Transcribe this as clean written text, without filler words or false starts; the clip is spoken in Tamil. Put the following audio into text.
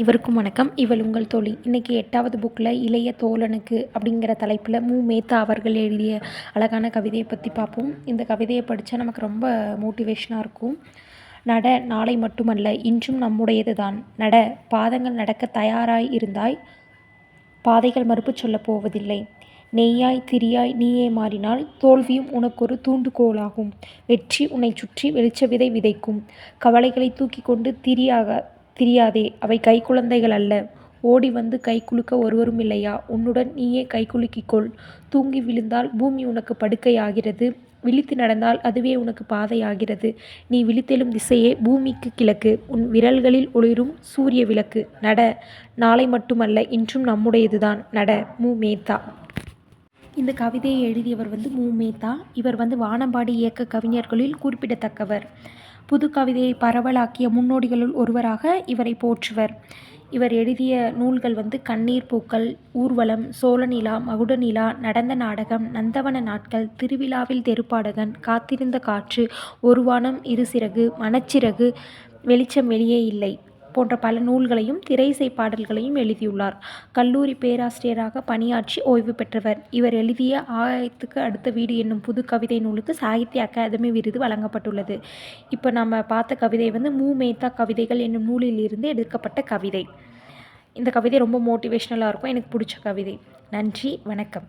இவருக்கும் வணக்கம். இவள் உங்கள் தோழி. இன்றைக்கி 8வது புக்கில் இளைய தோழனுக்கு அப்படிங்கிற தலைப்பில் மேத்தா அவர்கள் எழுதிய அழகான கவிதையை பற்றி பார்ப்போம். இந்த கவிதையை படித்தா நமக்கு ரொம்ப மோட்டிவேஷனாக இருக்கும். நட, நாளை மட்டுமல்ல இன்றும் நம்முடையது தான். நட, பாதங்கள் நடக்க தயாராய் இருந்தாய். பாதைகள் மறுப்பு சொல்லப் போவதில்லை. நெய்யாய் திரியாய் நீயே மாறினால் தோல்வியும் உனக்கொரு தூண்டுகோலாகும். வெற்றி உன்னை சுற்றி வெளிச்ச விதை விதைக்கும். கவலைகளை தூக்கி கொண்டு திரியாதே, அவை கைக்குழந்தைகள் அல்ல. ஓடி வந்து கைகுலுக்க ஒருவரும் இல்லையா? உன்னுடன் நீயே கைகுலுக்கிக்கொள். தூங்கி விழுந்தால் பூமி உனக்கு படுக்கையாகிறது. விழித்து நடந்தால் அதுவே உனக்கு பாதையாகிறது. நீ விழித்தெழும் திசையே பூமிக்கு கிழக்கு. உன் விரல்களில் ஒளிரும் சூரிய விளக்கு. நட, நாளை மட்டுமல்ல இன்றும் நம்முடையதுதான். நட. மேத்தா. இந்த கவிதையை எழுதியவர் மேத்தா. இவர் வானம்பாடி இயக்க கவிஞர்களில் குறிப்பிடத்தக்கவர். புது கவிதையை பரவலாக்கிய முன்னோடிகளுள் ஒருவராக இவரை போற்றுவர். இவர் எழுதிய நூல்கள் கண்ணீர் பூக்கள், ஊர்வலம், சோழநிலா, மகுடநிலா, நடந்த நாடகம், நந்தவன நாட்கள், திருவிழாவில் தெருப்பாடகன், காத்திருந்த காற்று, ஒரு வானம் இரு சிறகு, மனச்சிறகு, வெளிச்சம் வெளியே இல்லை போன்ற பல நூல்களையும் திரையிசை பாடல்களையும் எழுதியுள்ளார். கல்லூரி பேராசிரியராக பணியாற்றி ஓய்வு பெற்றவர். இவர் எழுதிய ஆகாயத்துக்கு அடுத்த வீடு என்னும் புது கவிதை நூலுக்கு சாகித்ய அகாதமி விருது வழங்கப்பட்டுள்ளது. இப்போ நம்ம பார்த்த கவிதை மேத்தா கவிதைகள் என்னும் நூலில் இருந்து எடுக்கப்பட்ட கவிதை. இந்த கவிதை ரொம்ப மோட்டிவேஷ்னலாக இருக்கும். எனக்கு பிடிச்ச கவிதை. நன்றி, வணக்கம்.